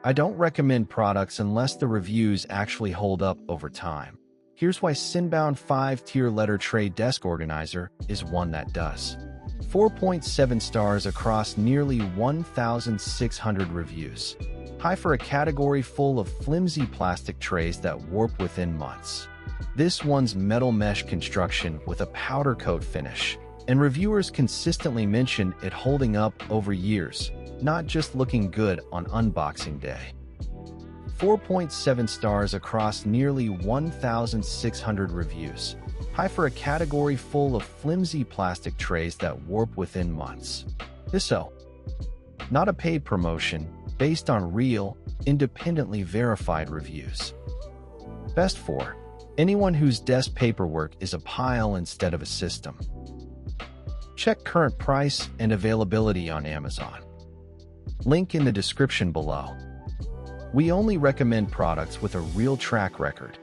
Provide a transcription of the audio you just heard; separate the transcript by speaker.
Speaker 1: I don't recommend products unless the reviews actually hold up over time. Here's why Sinboun 5-tier letter tray desk organizer is one that does. 4.7 stars across nearly 1,600 reviews. High for a category full of flimsy plastic trays that warp within months. This one's metal mesh construction with a powder coat finish, and reviewers consistently mention it holding up over years, not just looking good on unboxing day. 4.7 stars across nearly 1,600 reviews. High for a category full of flimsy plastic trays that warp within months. Not a paid promotion, based on real, independently verified reviews. Best for anyone whose desk paperwork is a pile instead of a system. Check current price and availability on Amazon. Link in the description below. We only recommend products with a real track record,